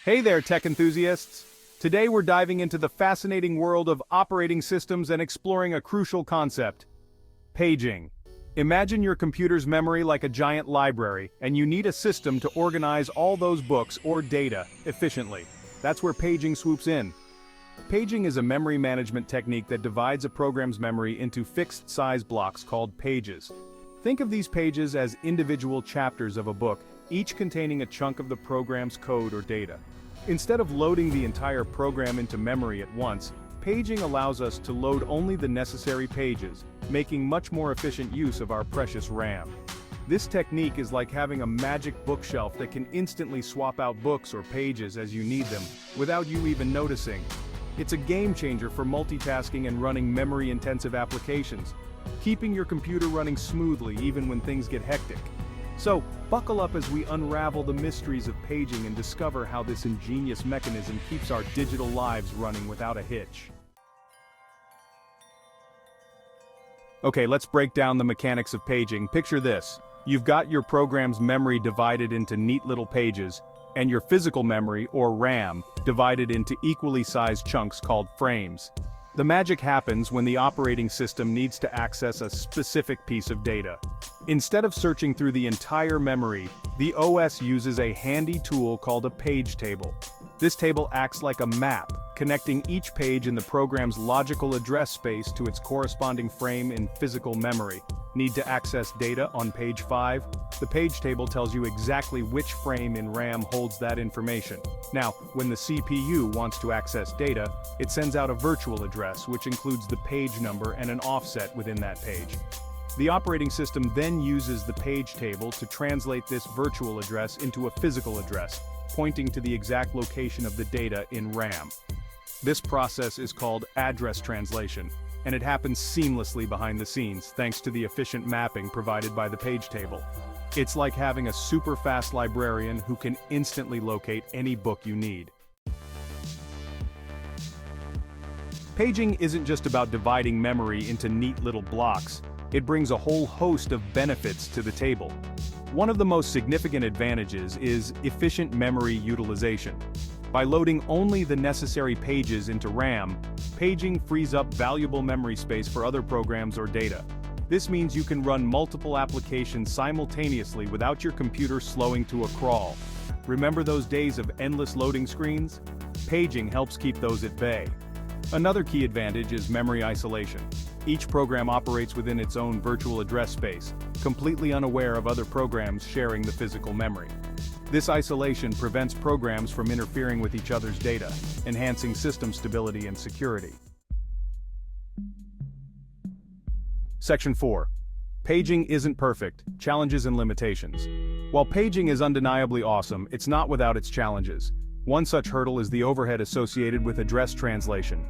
Hey there, tech enthusiasts! Today we're diving into the fascinating world of operating systems and exploring a crucial concept: paging. Imagine your computer's memory like a giant library, and you need a system to organize all those books or data efficiently. That's where paging swoops in. Paging is a memory management technique that divides a program's memory into fixed-size blocks called pages. Think of these pages as individual chapters of a book, each containing a chunk of the program's code or data. Instead of loading the entire program into memory at once, paging allows us to load only the necessary pages, making much more efficient use of our precious RAM. This technique is like having a magic bookshelf that can instantly swap out books or pages as you need them, without you even noticing. It's a game changer for multitasking and running memory-intensive applications, keeping your computer running smoothly even when things get hectic. So, buckle up as we unravel the mysteries of paging and discover how this ingenious mechanism keeps our digital lives running without a hitch. Okay, let's break down the mechanics of paging. Picture this. You've got your program's memory divided into neat little pages, and your physical memory, or RAM, divided into equally sized chunks called frames. The magic happens when the operating system needs to access a specific piece of data. Instead of searching through the entire memory, the OS uses a handy tool called a page table. This table acts like a map, connecting each page in the program's logical address space to its corresponding frame in physical memory. Need to access data on page 5? The page table tells you exactly which frame in RAM holds that information. Now, when the CPU wants to access data, it sends out a virtual address which includes the page number and an offset within that page. The operating system then uses the page table to translate this virtual address into a physical address, pointing to the exact location of the data in RAM. This process is called address translation, and it happens seamlessly behind the scenes thanks to the efficient mapping provided by the page table. It's like having a super fast librarian who can instantly locate any book you need. Paging isn't just about dividing memory into neat little blocks. It brings a whole host of benefits to the table. One of the most significant advantages is efficient memory utilization. By loading only the necessary pages into RAM, paging frees up valuable memory space for other programs or data. This means you can run multiple applications simultaneously without your computer slowing to a crawl. Remember those days of endless loading screens? Paging helps keep those at bay. Another key advantage is memory isolation. Each program operates within its own virtual address space, completely unaware of other programs sharing the physical memory. This isolation prevents programs from interfering with each other's data, enhancing system stability and security. Section 4. Paging isn't perfect, challenges and limitations. While paging is undeniably awesome, it's not without its challenges. One such hurdle is the overhead associated with address translation.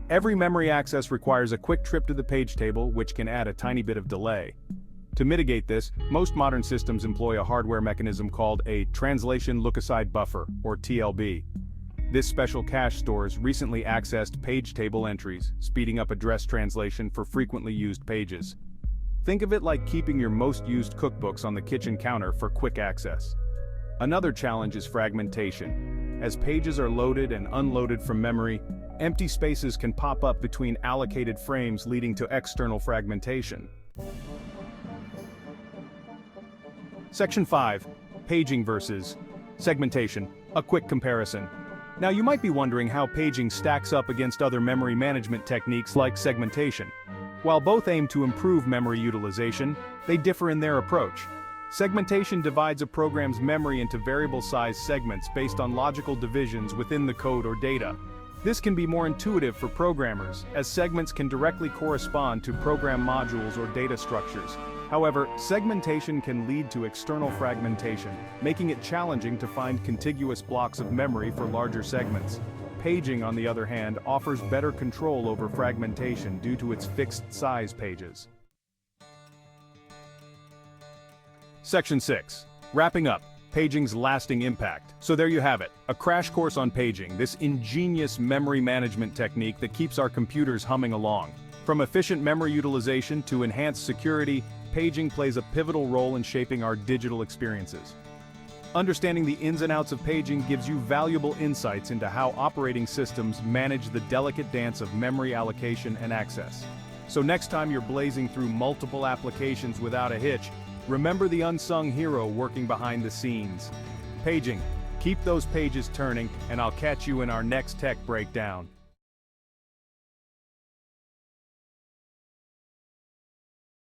Every memory access requires a quick trip to the page table, which can add a tiny bit of delay. To mitigate this, most modern systems employ a hardware mechanism called a Translation Lookaside Buffer, or TLB. This special cache stores recently accessed page table entries, speeding up address translation for frequently used pages. Think of it like keeping your most used cookbooks on the kitchen counter for quick access. Another challenge is fragmentation. As pages are loaded and unloaded from memory, empty spaces can pop up between allocated frames, leading to external fragmentation. Section 5. Paging versus segmentation. A quick comparison. Now you might be wondering how paging stacks up against other memory management techniques like segmentation. While both aim to improve memory utilization, they differ in their approach. Segmentation divides a program's memory into variable-sized segments based on logical divisions within the code or data. This can be more intuitive for programmers, as segments can directly correspond to program modules or data structures. However, segmentation can lead to external fragmentation, making it challenging to find contiguous blocks of memory for larger segments. Paging, on the other hand, offers better control over fragmentation due to its fixed-size pages. Section 6. Wrapping up. Paging's lasting impact. So there you have it, a crash course on paging, this ingenious memory management technique that keeps our computers humming along. From efficient memory utilization to enhanced security, paging plays a pivotal role in shaping our digital experiences. Understanding the ins and outs of paging gives you valuable insights into how operating systems manage the delicate dance of memory allocation and access. So next time you're blazing through multiple applications without a hitch, remember the unsung hero working behind the scenes. Paging. Keep those pages turning, and I'll catch you in our next tech breakdown.